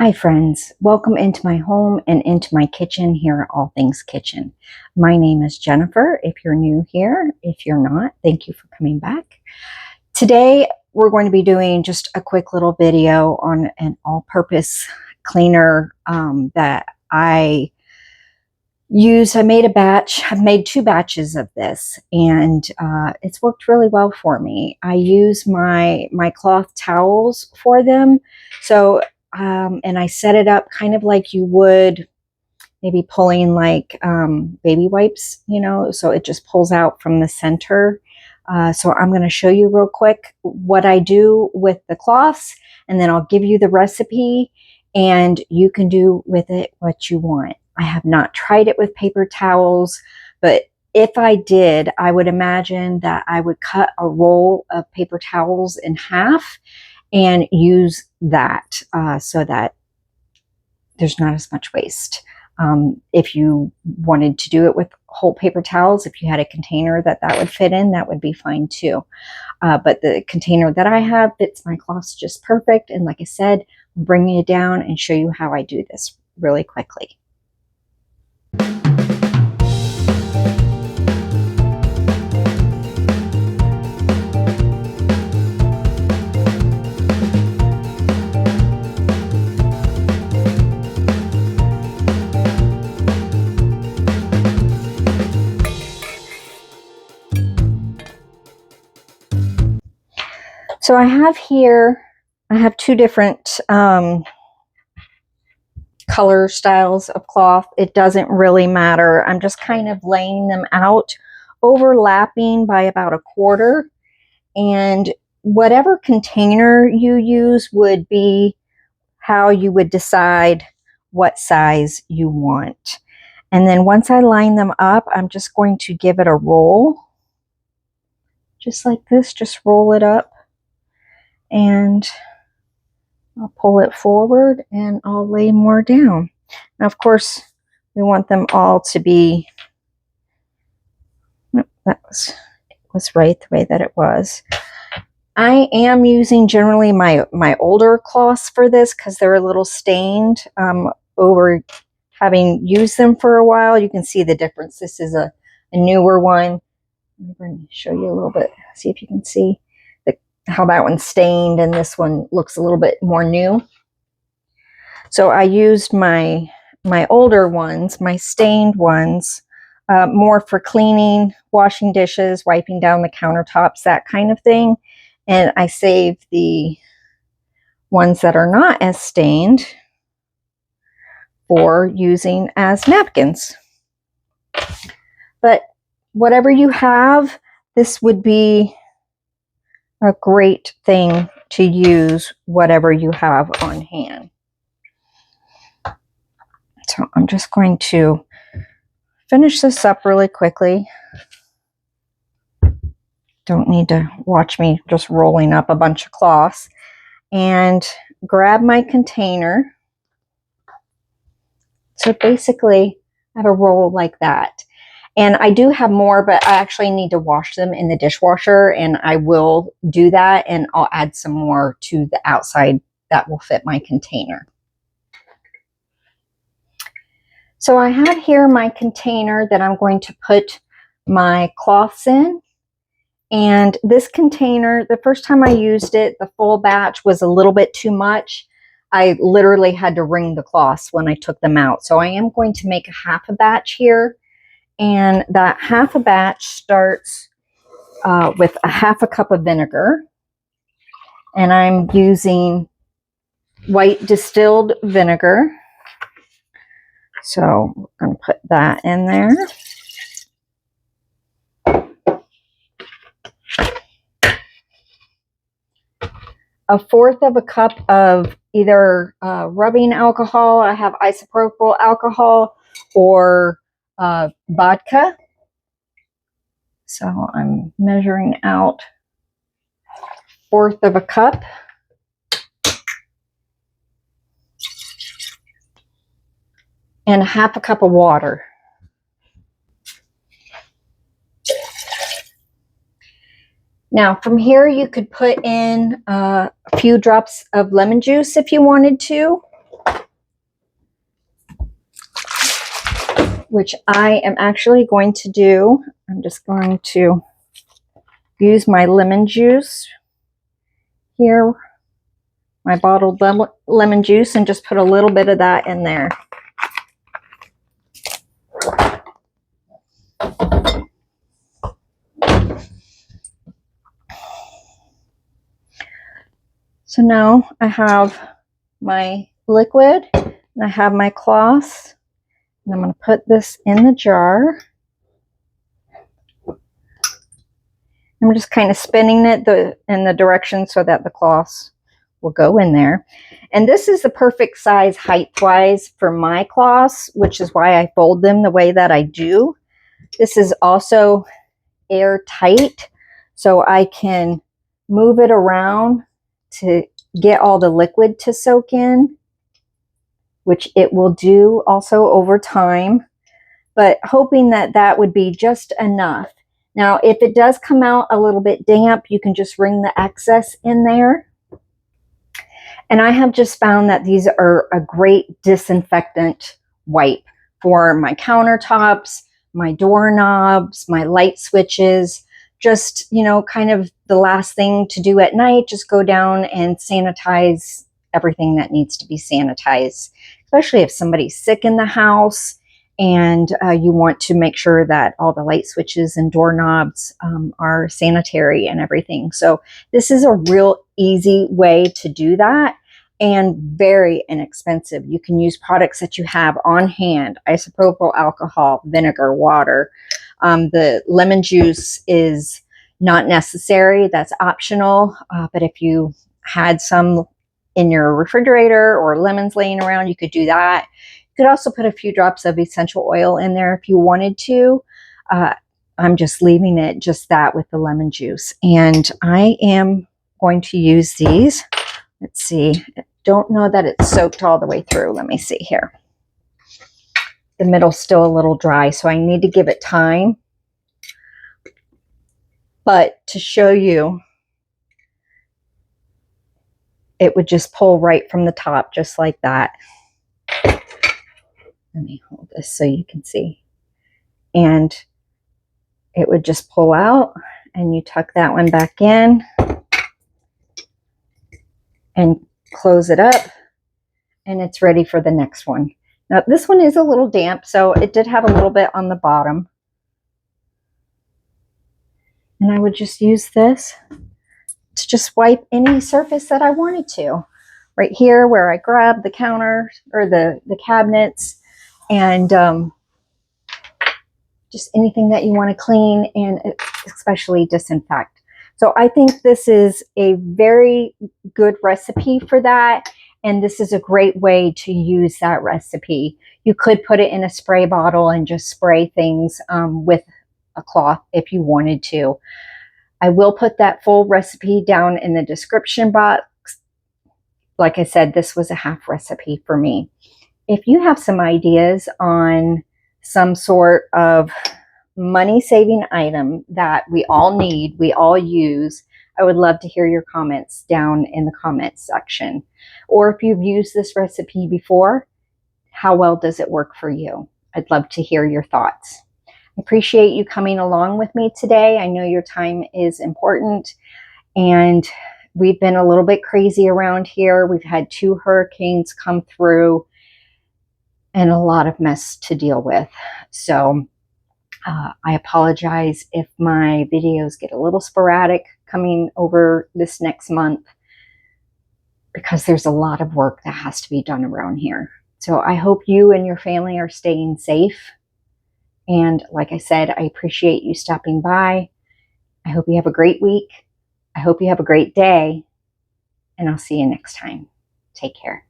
Hi friends, welcome into my home and into my kitchen here at All Things Kitchen. My name is Jennifer if you're new here. If you're not, thank you for coming back. Today we're going to be doing just a quick little video on an all-purpose cleaner that I use. I made a batch. I've made 2 batches of this and it's worked really well for me. I use my cloth towels for them. So and I set it up kind of like you would maybe pulling like baby wipes, you know, so it just pulls out from the center. So I'm going to show you real quick what I do with the cloths, and then I'll give you the recipe and you can do with it what you want. I have not tried it with paper towels, but if I did, I would imagine that I would cut a roll of paper towels in half and use that so that there's not as much waste. If you wanted to do it with whole paper towels, if you had a container that would fit in, that would be fine too. But the container that I have fits my cloths just perfect. And like I said, I'm bringing it down and show you how I do this really quickly. So I have here, I have 2 different color styles of cloth. It doesn't really matter. I'm just kind of laying them out, overlapping by about 1/4. And whatever container you use would be how you would decide what size you want. And then once I line them up, I'm just going to give it a roll. Just like this, just roll it up. And I'll pull it forward and I'll lay more down. Now, of course, we want them all to be, that was right the way that it was. I am using generally my older cloths for this because they're a little stained over having used them for a while. You can see the difference. This is a newer one. I'm going to show you a little bit, see if you can see how that one's stained and this one looks a little bit more new. So I used my older ones, my stained ones, more for cleaning, washing dishes, wiping down the countertops, that kind of thing. And I saved the ones that are not as stained for using as napkins. But whatever you have, this would be a great thing to use, whatever you have on hand. So I'm just going to finish this up really quickly. Don't need to watch me just rolling up a bunch of cloths. And grab my container. So basically, I have a roll like that. And I do have more, but I actually need to wash them in the dishwasher, and I will do that, and I'll add some more to the outside that will fit my container. So I have here my container that I'm going to put my cloths in. And this container, the first time I used it, the full batch was a little bit too much. I literally had to wring the cloths when I took them out. So I am going to make a half a batch here. And that half a batch starts with a half a cup of vinegar. And I'm using white distilled vinegar. So we're going to put that in there. A 1/4 of a cup of either rubbing alcohol, I have isopropyl alcohol, or vodka. So I'm measuring out 1/4 of a cup. And a half a cup of water. Now from here you could put in a few drops of lemon juice if you wanted to. which I am actually going to do. I'm just going to use my lemon juice here, my bottled lemon juice, and just put a little bit of that in there. So now I have my liquid and I have my cloths, and I'm going to put this in the jar. I'm just kind of spinning it in the direction so that the cloths will go in there. And this is the perfect size height-wise for my cloths, which is why I fold them the way that I do. This is also airtight, so I can move it around to get all the liquid to soak in, which it will do also over time, but hoping that that would be just enough. Now, if it does come out a little bit damp, you can just wring the excess in there. And I have just found that these are a great disinfectant wipe for my countertops, my doorknobs, my light switches. Just, you know, kind of the last thing to do at night, just go down and sanitize everything that needs to be sanitized, especially if somebody's sick in the house and you want to make sure that all the light switches and doorknobs are sanitary and everything. So this is a real easy way to do that, and very inexpensive. You can use products that you have on hand: isopropyl alcohol, vinegar, water. The lemon juice is not necessary, that's optional, but if you had some in your refrigerator or lemons laying around, you could do that. You could also put a few drops of essential oil in there if you wanted to. I'm just leaving it just that with the lemon juice. And I am going to use these. Let's see. I don't know that it's soaked all the way through. Let me see here. The middle's still a little dry, so I need to give it time. But to show you, it would just pull right from the top, just like that. Let me hold this so you can see. And it would just pull out, and you tuck that one back in and close it up, and it's ready for the next one. Now this one is a little damp, so it did have a little bit on the bottom. And I would just use this to just wipe any surface that I wanted to. Right here where I grabbed the counter or the cabinets, and just anything that you want to clean and especially disinfect. So I think this is a very good recipe for that. And this is a great way to use that recipe. You could put it in a spray bottle and just spray things with a cloth if you wanted to. I will put that full recipe down in the description box. Like I said, this was a half recipe for me. If you have some ideas on some sort of money-saving item that we all need, we all use, I would love to hear your comments down in the comments section. Or if you've used this recipe before, how well does it work for you? I'd love to hear your thoughts. I appreciate you coming along with me today. I know your time is important, and we've been a little bit crazy around here. We've had 2 hurricanes come through and a lot of mess to deal with. So I apologize if my videos get a little sporadic coming over this next month, because there's a lot of work that has to be done around here. So I hope you and your family are staying safe. And like I said, I appreciate you stopping by. I hope you have a great week. I hope you have a great day, and I'll see you next time. Take care.